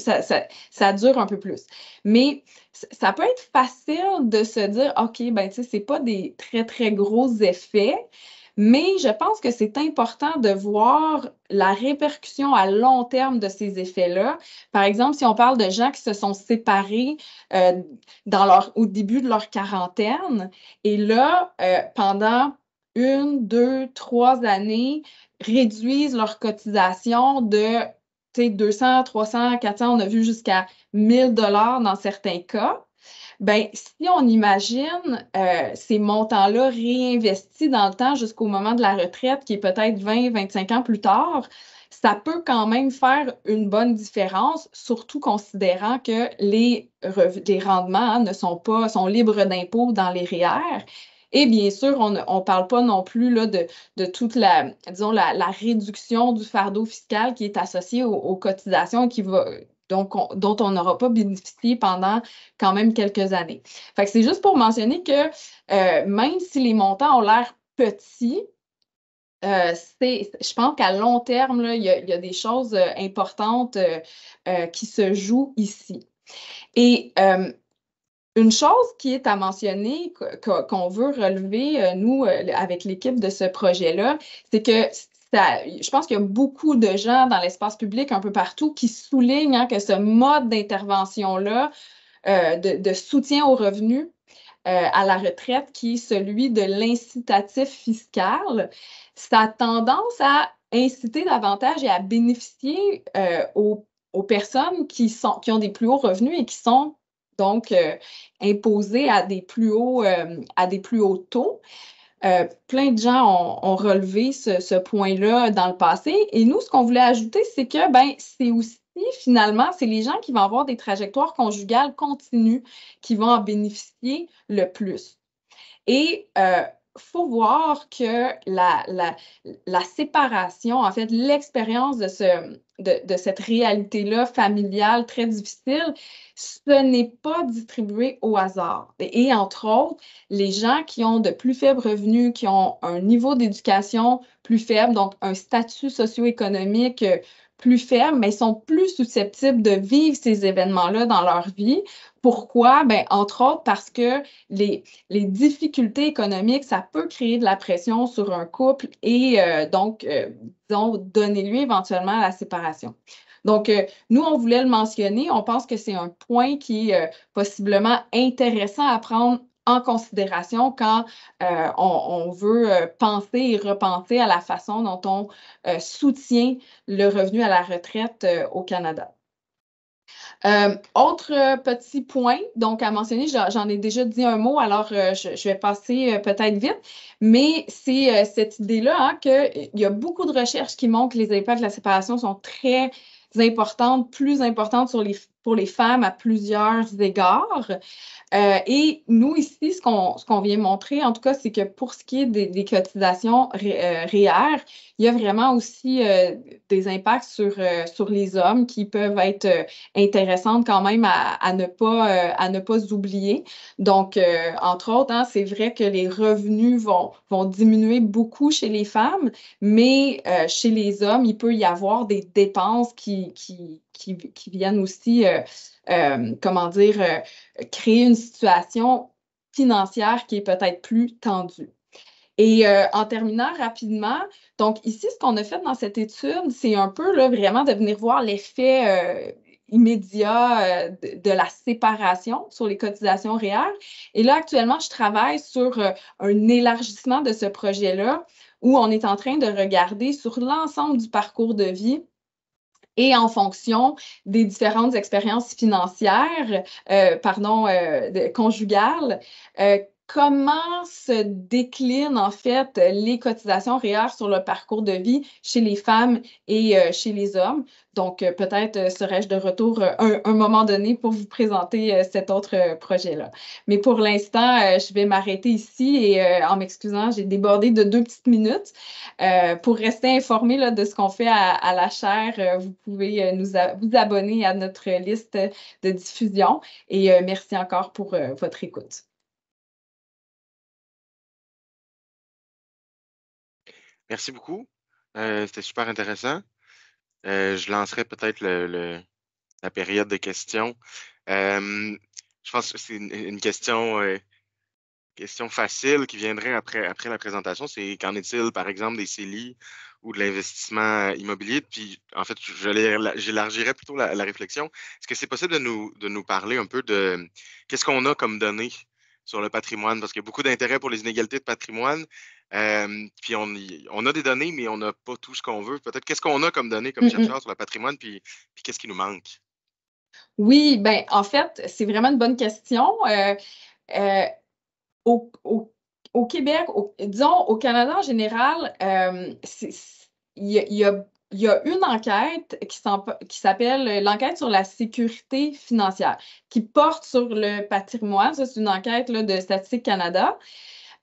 ça dure un peu plus. Mais ça peut être facile de se dire, OK, ben, tu sais, c'est pas des très, très gros effets. Mais je pense que c'est important de voir la répercussion à long terme de ces effets-là. Par exemple, si on parle de gens qui se sont séparés au début de leur quarantaine, et là, pendant 1, 2, 3 années, réduisent leur cotisation de 200, 300, 400, on a vu jusqu'à 1 000 $ dans certains cas. Bien, si on imagine ces montants-là réinvestis dans le temps jusqu'au moment de la retraite, qui est peut-être 20, 25 ans plus tard, ça peut quand même faire une bonne différence, surtout considérant que les rendements sont libres d'impôts dans les REER. Et bien sûr, on ne parle pas non plus là, de toute la réduction du fardeau fiscal qui est associé aux cotisations et dont on n'aura pas bénéficié pendant quand même quelques années. Fait que c'est juste pour mentionner que même si les montants ont l'air petits, je pense qu'à long terme, là, il y a des choses importantes qui se jouent ici. Et une chose qui est à mentionner, qu'on veut relever, nous, avec l'équipe de ce projet-là, c'est que je pense qu'il y a beaucoup de gens dans l'espace public un peu partout qui soulignent que ce mode d'intervention-là, de soutien aux revenus à la retraite, qui est celui de l'incitatif fiscal, ça a tendance à inciter davantage et à bénéficier aux personnes qui ont des plus hauts revenus et qui sont donc imposées à des plus hauts taux. Plein de gens ont relevé ce point-là dans le passé. Et nous, ce qu'on voulait ajouter, c'est que ben, c'est aussi, finalement, c'est les gens qui vont avoir des trajectoires conjugales continues qui vont en bénéficier le plus. Et faut voir que la séparation, en fait, l'expérience de cette réalité-là familiale très difficile, ce n'est pas distribué au hasard. Et entre autres, les gens qui ont de plus faibles revenus, qui ont un niveau d'éducation plus faible, donc un statut socio-économique plus faible, mais sont plus susceptibles de vivre ces événements-là dans leur vie. Pourquoi? Ben, entre autres parce que les difficultés économiques, ça peut créer de la pression sur un couple et disons, donner lieu éventuellement à la séparation. Donc, nous, on voulait le mentionner. On pense que c'est un point qui est possiblement intéressant à prendre en considération quand on veut penser et repenser à la façon dont on soutient le revenu à la retraite au Canada. Autre petit point, donc à mentionner, j'en ai déjà dit un mot, alors je vais passer peut-être vite, mais c'est cette idée-là hein, qu'il y a beaucoup de recherches qui montrent que les impacts de la séparation sont très importantes, plus importantes pour les femmes à plusieurs égards. Et nous, ici, ce qu'on vient montrer, en tout cas, c'est que pour ce qui est des cotisations REER, il y a vraiment aussi des impacts sur les hommes qui peuvent être intéressantes quand même à ne pas oublier. Donc, entre autres, hein, c'est vrai que les revenus vont diminuer beaucoup chez les femmes, mais chez les hommes, il peut y avoir des dépenses qui viennent aussi, comment dire, créer une situation financière qui est peut-être plus tendue. Et en terminant rapidement, donc ici, ce qu'on a fait dans cette étude, c'est un peu là, vraiment de venir voir l'effet immédiat de la séparation sur les cotisations REER. Et là, actuellement, je travaille sur un élargissement de ce projet-là où on est en train de regarder sur l'ensemble du parcours de vie et en fonction des différentes expériences financières, conjugales, comment se déclinent en fait les cotisations REER sur le parcours de vie chez les femmes et chez les hommes. Donc, peut-être serai-je de retour un moment donné pour vous présenter cet autre projet-là. Mais pour l'instant, je vais m'arrêter ici et en m'excusant, j'ai débordé de 2 petites minutes. Pour rester informé là, de ce qu'on fait à la chaire, vous pouvez vous abonner à notre liste de diffusion. Et merci encore pour votre écoute. Merci beaucoup. C'était super intéressant. Je lancerai peut-être la période de questions. Je pense que c'est une question facile qui viendrait après la présentation. C'est qu'en est-il, par exemple, des CELI ou de l'investissement immobilier? Puis, en fait, j'élargirais plutôt la réflexion. Est-ce que c'est possible de nous parler un peu de qu'est-ce qu'on a comme données sur le patrimoine? Parce qu'il y a beaucoup d'intérêt pour les inégalités de patrimoine. Puis on a des données, mais on n'a pas tout ce qu'on veut. Peut-être qu'est-ce qu'on a comme données comme chercheurs sur le patrimoine, puis qu'est-ce qui nous manque? Oui, ben en fait, c'est vraiment une bonne question. Au, au Québec, disons au Canada en général, il y a une enquête qui s'appelle l'enquête sur la sécurité financière, qui porte sur le patrimoine. Ça, c'est une enquête là, de Statistique Canada.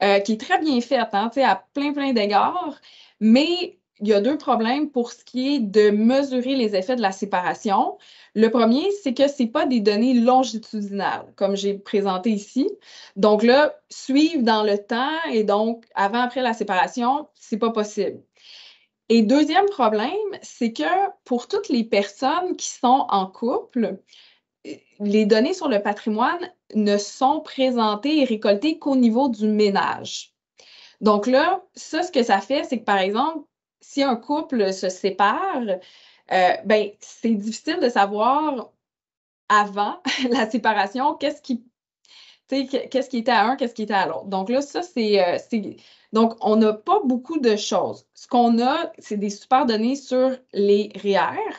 Qui est très bien faite, hein, à plein d'égards, mais il y a 2 problèmes pour ce qui est de mesurer les effets de la séparation. Le premier, c'est que ce n'est pas des données longitudinales, comme j'ai présenté ici. Donc là, suivre dans le temps et donc avant-après la séparation, ce n'est pas possible. Et deuxième problème, c'est que pour toutes les personnes qui sont en couple, les données sur le patrimoine ne sont présentées et récoltées qu'au niveau du ménage. Donc là, ça, ce que ça fait, c'est que, par exemple, si un couple se sépare, ben, c'est difficile de savoir avant la séparation qu'est-ce qui était à un, qu'est-ce qui était à l'autre. Donc là, ça, donc, on n'a pas beaucoup de choses. Ce qu'on a, c'est des super données sur les REER.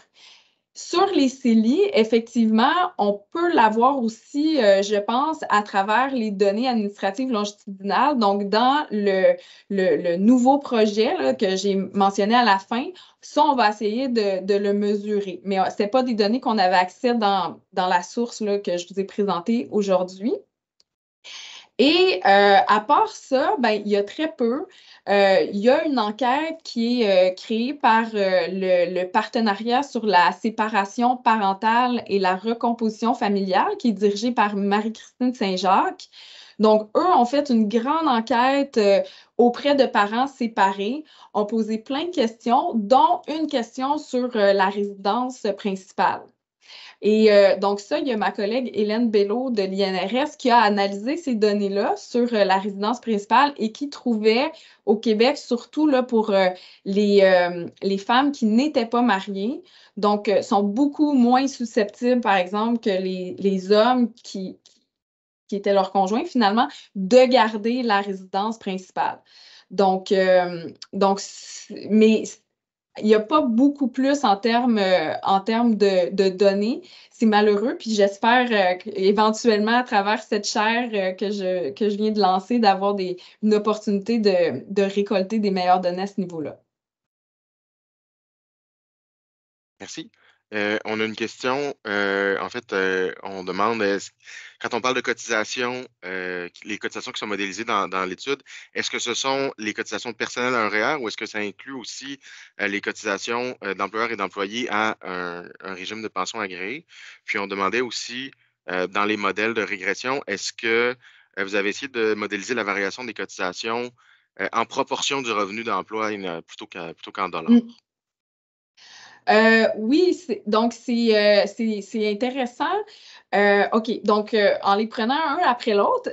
Sur les CELI, effectivement, on peut l'avoir aussi, je pense, à travers les données administratives longitudinales. Donc, dans le nouveau projet là, que j'ai mentionné à la fin, ça, on va essayer de le mesurer. Mais ce n'est pas des données qu'on avait accès dans la source là, que je vous ai présentée aujourd'hui. Et à part ça, ben, il y a très peu. Il y a une enquête qui est créée par le partenariat sur la séparation parentale et la recomposition familiale, qui est dirigée par Marie-Christine Saint-Jacques. Donc, eux ont fait une grande enquête auprès de parents séparés, ont posé plein de questions, dont une question sur la résidence principale. Et donc ça, il y a ma collègue Hélène Bello de l'INRS qui a analysé ces données-là sur la résidence principale et qui trouvait au Québec, surtout là, pour les femmes qui n'étaient pas mariées, donc sont beaucoup moins susceptibles, par exemple, que les hommes qui étaient leurs conjoints, finalement, de garder la résidence principale. Mais il n'y a pas beaucoup plus en termes de données. C'est malheureux, puis j'espère éventuellement, à travers cette chaire que je viens de lancer, d'avoir une opportunité de récolter des meilleures données à ce niveau-là. Merci. On a une question. En fait, on demande, quand on parle de cotisations, les cotisations qui sont modélisées dans l'étude, est-ce que ce sont les cotisations personnelles à un REER ou est-ce que ça inclut aussi les cotisations d'employeurs et d'employés à un régime de pension agréé? Puis on demandait aussi, dans les modèles de régression, est-ce que vous avez essayé de modéliser la variation des cotisations en proportion du revenu d'emploi plutôt qu'en dollars? Oui, donc c'est intéressant. OK, donc en les prenant un après l'autre,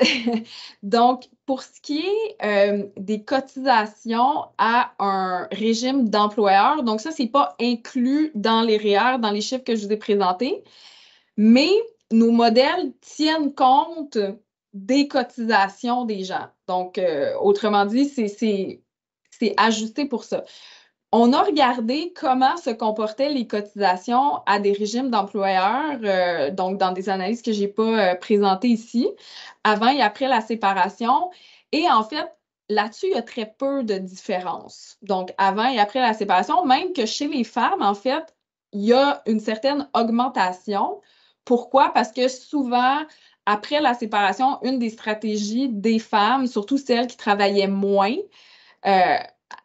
donc pour ce qui est des cotisations à un régime d'employeur, donc ça, c'est pas inclus dans les REER, dans les chiffres que je vous ai présentés, mais nos modèles tiennent compte des cotisations des gens. Donc, autrement dit, c'est ajusté pour ça. On a regardé comment se comportaient les cotisations à des régimes d'employeurs, donc dans des analyses que je n'ai pas présentées ici, avant et après la séparation. Et en fait, là-dessus, il y a très peu de différence. Donc, avant et après la séparation, même que chez les femmes, en fait, il y a une certaine augmentation. Pourquoi? Parce que souvent, après la séparation, une des stratégies des femmes, surtout celles qui travaillaient moins, euh,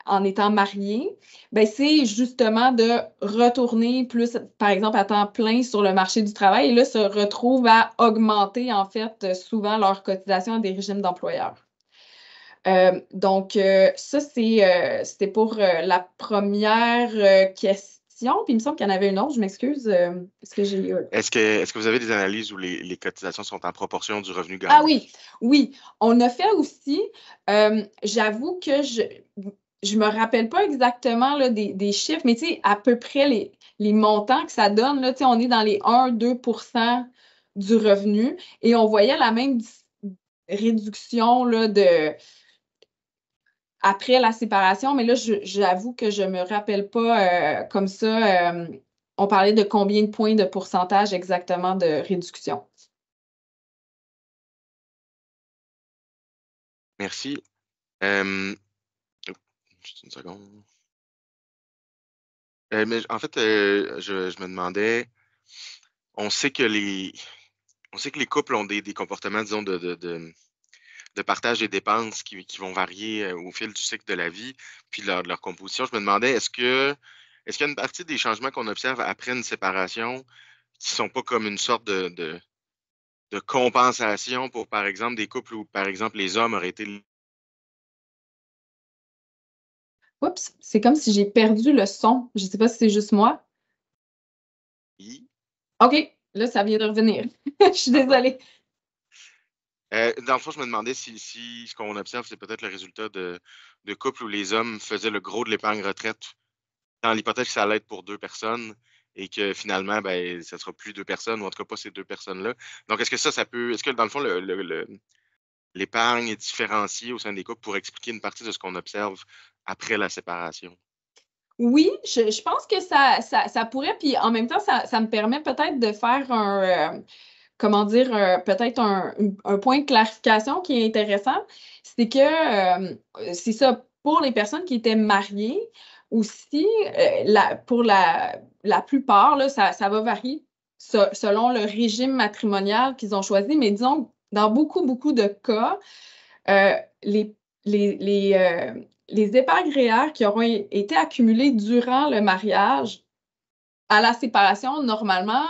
en étant mariée, ben, c'est justement de retourner plus, par exemple, à temps plein sur le marché du travail et là, se retrouvent à augmenter, en fait, souvent leur cotisation à des régimes d'employeurs. Donc, ça, c'était pour la première question. Puis il me semble qu'il y en avait une autre, je m'excuse. Est-ce que j'ai... Est-ce que vous avez des analyses où les cotisations sont en proportion du revenu Ah gagné? oui, oui. On a fait aussi, j'avoue que je me rappelle pas exactement là, des chiffres, mais tu sais, à peu près les montants que ça donne, là, tu sais, on est dans les 1-2% du revenu et on voyait la même réduction là, après la séparation, mais là, j'avoue que je me rappelle pas comme ça. On parlait de combien de points de pourcentage exactement de réduction. Merci. Euh, Juste une seconde. Mais en fait, je me demandais, on sait que les couples ont des comportements, disons, de partage des dépenses qui vont varier au fil du cycle de la vie, puis de leur composition. Je me demandais, est-ce qu'il y a une partie des changements qu'on observe après une séparation qui sont pas comme une sorte de compensation pour, par exemple, des couples où, par exemple, les hommes auraient été... Oups, c'est comme si j'ai perdu le son. Je ne sais pas si c'est juste moi. OK, là, ça vient de revenir. Je suis désolée. Dans le fond, je me demandais si ce qu'on observe, c'est peut-être le résultat de couples où les hommes faisaient le gros de l'épargne retraite dans l'hypothèse que ça allait être pour deux personnes et que finalement, ben, ça ne sera plus deux personnes, ou en tout cas pas ces deux personnes-là. Donc, est-ce que ça peut. Est-ce que dans le fond, l'épargne est différenciée au sein des couples pour expliquer une partie de ce qu'on observe après la séparation? Oui, je pense que ça pourrait, puis en même temps, ça me permet peut-être de faire comment dire, peut-être un point de clarification qui est intéressant. C'est que, c'est ça, pour les personnes qui étaient mariées aussi, pour la plupart, là, ça va varier selon le régime matrimonial qu'ils ont choisi, mais disons, dans beaucoup, beaucoup de cas, euh, les, les épargnes réelles qui auront été accumulées durant le mariage, à la séparation, normalement,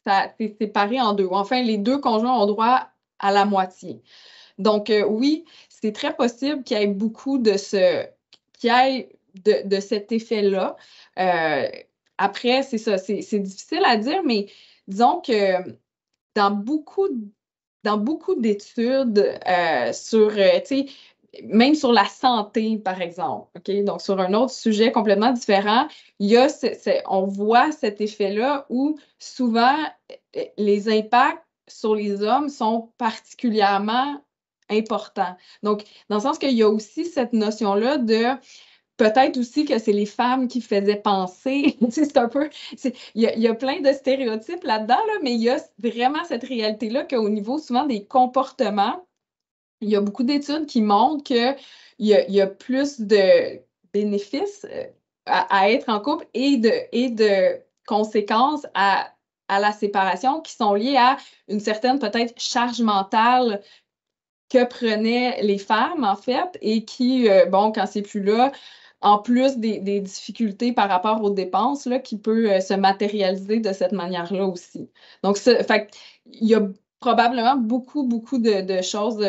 ça c'est séparé en deux. Enfin, les deux conjoints ont droit à la moitié. Donc, oui, c'est très possible qu'il y ait beaucoup qu'il y ait de cet effet-là. Euh, Après, c'est ça, c'est difficile à dire, mais disons que dans beaucoup, dans beaucoup d'études sur, tu sais, même sur la santé, par exemple, OK? Donc, sur un autre sujet complètement différent, il y a on voit cet effet-là où souvent les impacts sur les hommes sont particulièrement importants. Donc, dans le sens qu'il y a aussi cette notion-là de peut-être aussi que c'est les femmes qui faisaient penser. Tu sais, c'est un peu. Il y a plein de stéréotypes là-dedans, là, mais il y a vraiment cette réalité-là qu'au niveau souvent des comportements, il y a beaucoup d'études qui montrent qu'il il y a plus de bénéfices à être en couple et de conséquences à la séparation qui sont liées à une certaine peut-être charge mentale que prenaient les femmes, en fait, et qui, bon, quand c'est plus là, en plus des difficultés par rapport aux dépenses, là, qui peut se matérialiser de cette manière-là aussi. Donc, fait, il y a probablement beaucoup, beaucoup de choses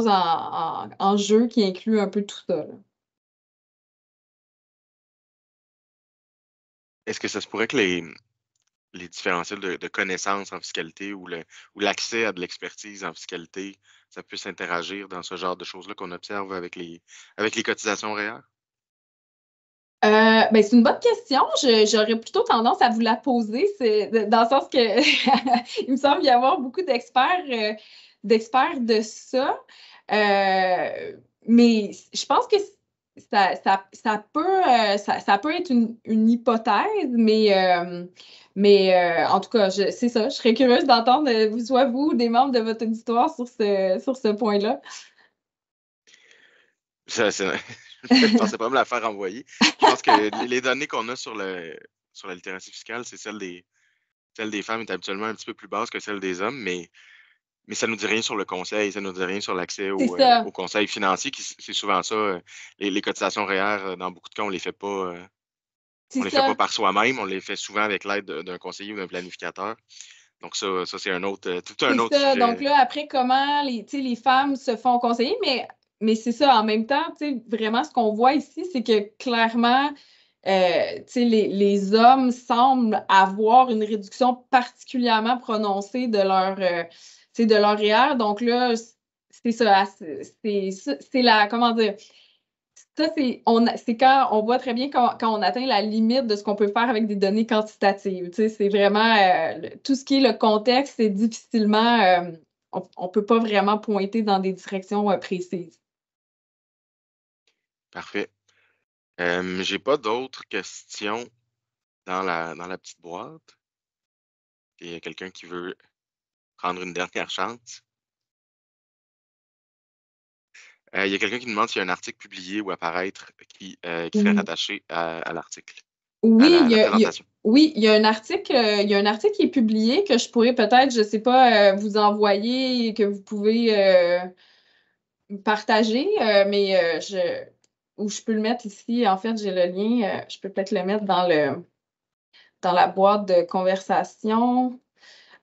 en jeu qui incluent un peu tout ça, là. Est-ce que ça se pourrait que les différentiels de connaissances en fiscalité ou l'accès à de l'expertise en fiscalité, ça puisse interagir dans ce genre de choses-là qu'on observe avec les cotisations réelles? Ben, c'est une bonne question. J'aurais plutôt tendance à vous la poser. Dans le sens que il me semble y avoir beaucoup d'experts de ça. Mais je pense que ça peut être une hypothèse, mais en tout cas, c'est ça. Je serais curieuse d'entendre soit vous ou des membres de votre auditoire sur ce point-là. Je ne pensais pas me la faire envoyer. Je pense que les données qu'on a sur la littératie fiscale, c'est celle des femmes est habituellement un petit peu plus basse que celle des hommes, mais ça ne nous dit rien sur le conseil, ça ne nous dit rien sur l'accès C'est ça. au conseil financier, c'est souvent ça. Les cotisations REER, dans beaucoup de cas, C'est on les fait pas ça. par soi-même, on les fait souvent avec l'aide d'un conseiller ou d'un planificateur. Donc ça c'est tout un C'est autre ça. Donc sujet. là, après, comment tu sais, les femmes se font conseiller, mais c'est ça, en même temps, tu sais, vraiment, ce qu'on voit ici, c'est que clairement, tu sais, les hommes semblent avoir une réduction particulièrement prononcée de tu sais, de leur REER. Donc là, c'est ça, c'est la, comment dire, ça, c'est quand on voit très bien quand on atteint la limite de ce qu'on peut faire avec des données quantitatives. Tu sais, c'est vraiment tout ce qui est le contexte, c'est difficilement, on ne peut pas vraiment pointer dans des directions précises. Parfait. J'ai pas d'autres questions dans la petite boîte. Il y a quelqu'un qui veut prendre une dernière chance. Il y a quelqu'un qui demande s'il y a un article publié ou à paraître qui serait Oui, rattaché à l'article, à oui, la présentation. oui, il y a un article qui est publié que je pourrais peut-être, je ne sais pas, vous envoyer et que vous pouvez partager, mais ou je peux le mettre ici. En fait, j'ai le lien. Je peux peut-être le mettre dans la boîte de conversation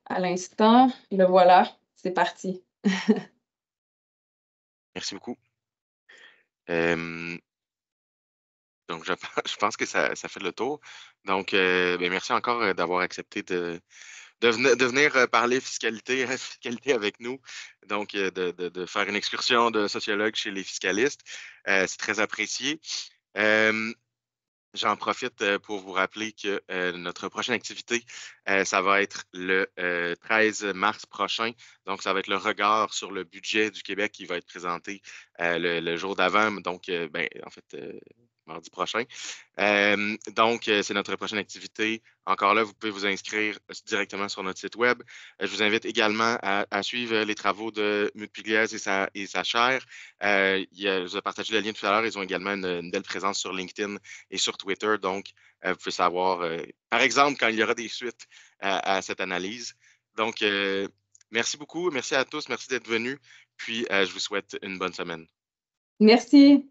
à l'instant. Le voilà, c'est parti. Merci beaucoup. Euh, donc, je pense que ça fait le tour. Donc, ben, merci encore d'avoir accepté de venir parler fiscalité, fiscalité avec nous. Donc, de faire une excursion de sociologue chez les fiscalistes. C'est très apprécié. Euh, J'en profite pour vous rappeler que notre prochaine activité, ça va être le 13 mars prochain. Donc, ça va être le regard sur le budget du Québec qui va être présenté le jour d'avant. Donc, ben, en fait, mardi prochain. Donc, c'est notre prochaine activité. Encore là, vous pouvez vous inscrire directement sur notre site web. Je vous invite également à suivre les travaux de Mute Pugliese et sa chaire. Je vous ai partagé le lien tout à l'heure. Ils ont également une belle présence sur LinkedIn et sur Twitter. Donc, vous pouvez savoir, par exemple, quand il y aura des suites à cette analyse. Donc, merci beaucoup. Merci à tous. Merci d'être venus. Puis, je vous souhaite une bonne semaine. Merci.